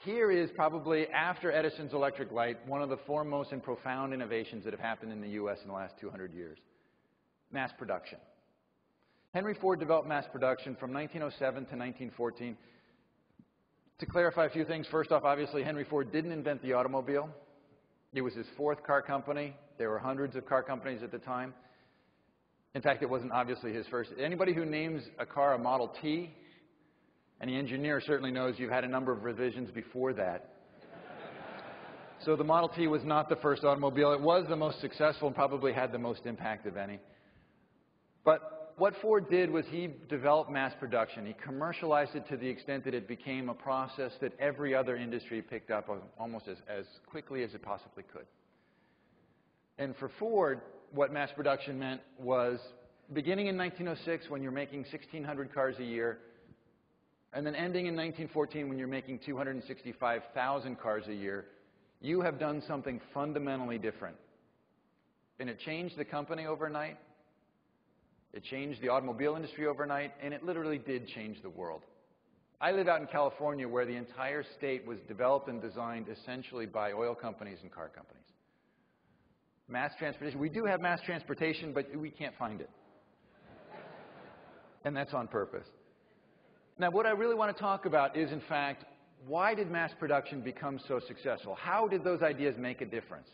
here is probably, after Edison's electric light, one of the foremost and profound innovations that have happened in the U.S. in the last 200 years. Mass production. Henry Ford developed mass production from 1907 to 1914. To clarify a few things, first off, obviously, Henry Ford didn't invent the automobile. It was his fourth car company. There were hundreds of car companies at the time. In fact, it wasn't obviously his first. Anybody who names a car a Model T, any engineer certainly knows you've had a number of revisions before that. So the Model T was not the first automobile. It was the most successful and probably had the most impact of any. But what Ford did was he developed mass production. He commercialized it to the extent that it became a process that every other industry picked up almost as quickly as it possibly could. And for Ford, what mass production meant was beginning in 1906 when you're making 1,600 cars a year, and then ending in 1914 when you're making 265,000 cars a year, you have done something fundamentally different. And it changed the company overnight. It changed the automobile industry overnight, and it literally did change the world. I live out in California where the entire state was developed and designed essentially by oil companies and car companies. Mass transportation. We do have mass transportation, but we can't find it. And that's on purpose. Now, what I really want to talk about is, in fact, why did mass production become so successful? How did those ideas make a difference?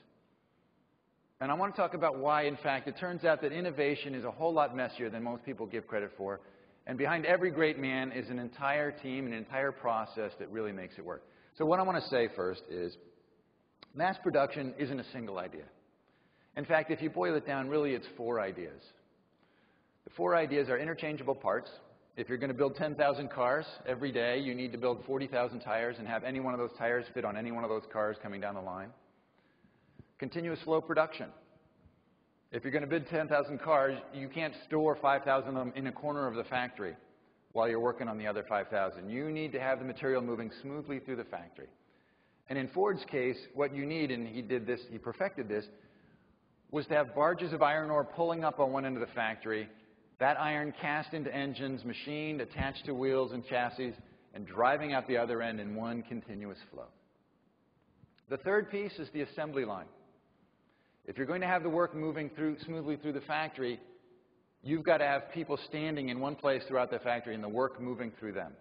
And I want to talk about why, in fact, it turns out that innovation is a whole lot messier than most people give credit for. And behind every great man is an entire team, an entire process that really makes it work. So what I want to say first is mass production isn't a single idea. In fact, if you boil it down, really it's four ideas. The four ideas are interchangeable parts. If you're going to build 10,000 cars every day, you need to build 40,000 tires and have any one of those tires fit on any one of those cars coming down the line. Continuous flow production. If you're going to build 10,000 cars, you can't store 5,000 of them in a corner of the factory while you're working on the other 5,000. You need to have the material moving smoothly through the factory. And in Ford's case, what you need, and he did this, he perfected this, was to have barges of iron ore pulling up on one end of the factory, that iron cast into engines, machined, attached to wheels and chassis, and driving out the other end in one continuous flow. The third piece is the assembly line. If you're going to have the work moving smoothly through the factory, you've got to have people standing in one place throughout the factory and the work moving through them,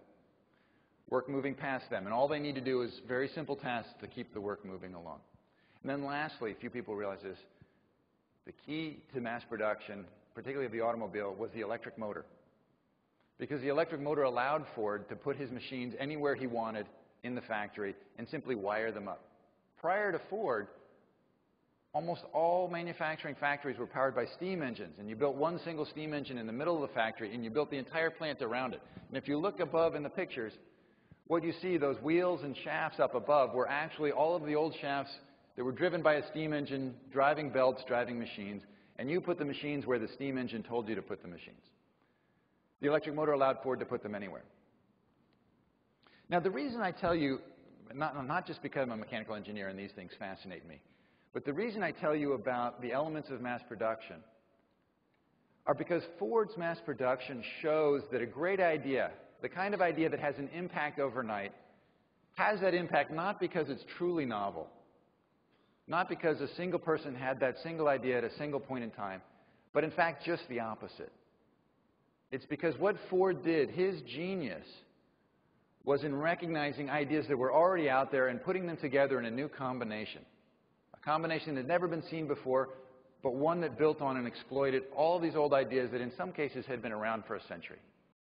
work moving past them. And all they need to do is very simple tasks to keep the work moving along. And then lastly, few people realize this, the key to mass production, particularly of the automobile, was the electric motor. Because the electric motor allowed Ford to put his machines anywhere he wanted in the factory and simply wire them up. Prior to Ford, almost all manufacturing factories were powered by steam engines, and you built one single steam engine in the middle of the factory, and you built the entire plant around it. And if you look above in the pictures, what you see, those wheels and shafts up above, were actually all of the old shafts that were driven by a steam engine, driving belts, driving machines, and you put the machines where the steam engine told you to put the machines. The electric motor allowed Ford to put them anywhere. Now, the reason I tell you, not just because I'm a mechanical engineer and these things fascinate me, but the reason I tell you about the elements of mass production are because Ford's mass production shows that a great idea, the kind of idea that has an impact overnight, has that impact not because it's truly novel, not because a single person had that single idea at a single point in time, but in fact just the opposite. It's because what Ford did, his genius, was in recognizing ideas that were already out there and putting them together in a new combination. A combination that had never been seen before, but one that built on and exploited all these old ideas that in some cases had been around for a century.